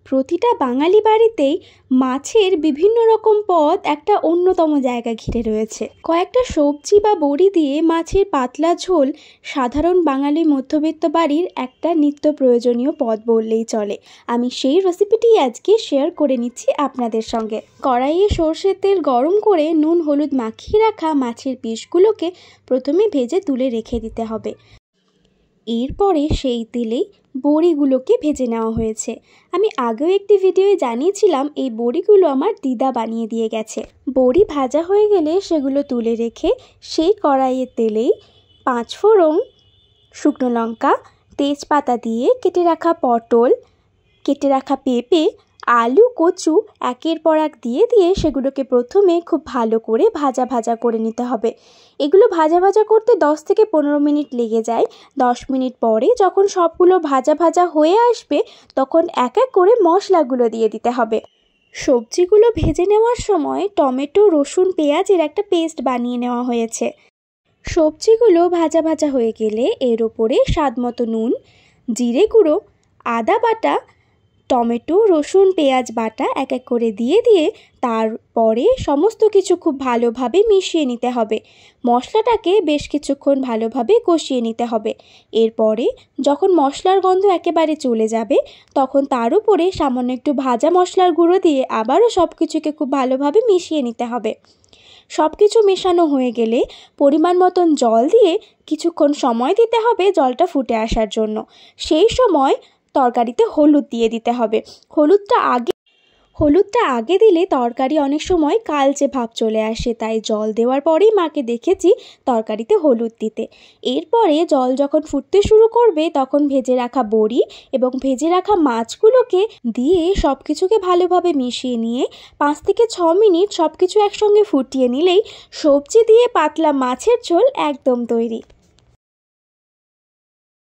প্রতিটা বাঙালি বাড়িতেই মাছের বিভিন্ন রকম পদ একটা অন্যতম জায়গা ঘিরে রয়েছে। কয়েকটা সবজি বা বড়ি দিয়ে মাছের পাতলা ঝোল সাধারণ বাঙালি মধ্যবিত্ত বাড়ির একটা নিত্য প্রয়োজনীয় পদ বললেই চলে। আমি সেই রেসিপিটি আজকে শেয়ার করে নিচ্ছি আপনাদের সঙ্গে। কড়াইয়ে সর্ষের তেল গরম করে নুন হলুদ মাখিয়ে রাখা মাছের পিসগুলোকে প্রথমে ভেজে তুলে রেখে দিতে হবে। এরপরে সেই তেলেই বড়িগুলোকে ভেজে নেওয়া হয়েছে। আমি আগেও একটি ভিডিওয়ে জানিয়েছিলাম এই বড়িগুলো আমার দিদা বানিয়ে দিয়ে গেছে। বড়ি ভাজা হয়ে গেলে সেগুলো তুলে রেখে সেই কড়াইয়ের তেলেই 5 ফোড়ন, শুকনো লঙ্কা, তেজপাতা দিয়ে কেটে রাখা পটল, কেটে রাখা পেঁপে, আলু, কচু একের পর এক দিয়ে সেগুলোকে প্রথমে খুব ভালো করে ভাজা করে নিতে হবে। এগুলো ভাজা করতে 10 থেকে 15 মিনিট লেগে যায়। 10 মিনিট পরে যখন সবগুলো ভাজা হয়ে আসবে তখন এক এক করে মশলাগুলো দিয়ে দিতে হবে। সবজিগুলো ভেজে নেওয়ার সময় টমেটো, রসুন, পেঁয়াজের একটা পেস্ট বানিয়ে নেওয়া হয়েছে। সবজিগুলো ভাজা হয়ে গেলে এর ওপরে স্বাদমতো নুন, জিরে গুঁড়ো, আদা বাটা, টমেটো, রসুন, পেঁয়াজ বাটা এক এক করে দিয়ে তারপরে সমস্ত কিছু খুব ভালোভাবে মিশিয়ে নিতে হবে। মশলাটাকে বেশ কিছুক্ষণ ভালোভাবে কষিয়ে নিতে হবে। এরপরে যখন মশলার গন্ধ একেবারে চলে যাবে তখন তার উপরে সামান্য একটু ভাজা মশলার গুঁড়ো দিয়ে আবারও সব কিছুকে খুব ভালোভাবে মিশিয়ে নিতে হবে। সব কিছু মেশানো হয়ে গেলে পরিমাণ মতন জল দিয়ে কিছুক্ষণ সময় দিতে হবে জলটা ফুটে আসার জন্য। সেই সময় তরকারিতে হলুদ দিয়ে দিতে হবে। হলুদটা আগে দিলে তরকারি অনেক সময় কালচে ভাব চলে আসে, তাই জল দেওয়ার পরেই মাকে দেখেছি তরকারিতে হলুদ দিতে। এরপরে জল যখন ফুটতে শুরু করবে তখন ভেজে রাখা বড়ি এবং ভেজে রাখা মাছগুলোকে দিয়ে সব কিছুকে ভালোভাবে মিশিয়ে নিয়ে 5 থেকে 6 মিনিট সব কিছু একসঙ্গে ফুটিয়ে নিলেই সবজি দিয়ে পাতলা মাছের ঝোল একদম তৈরি।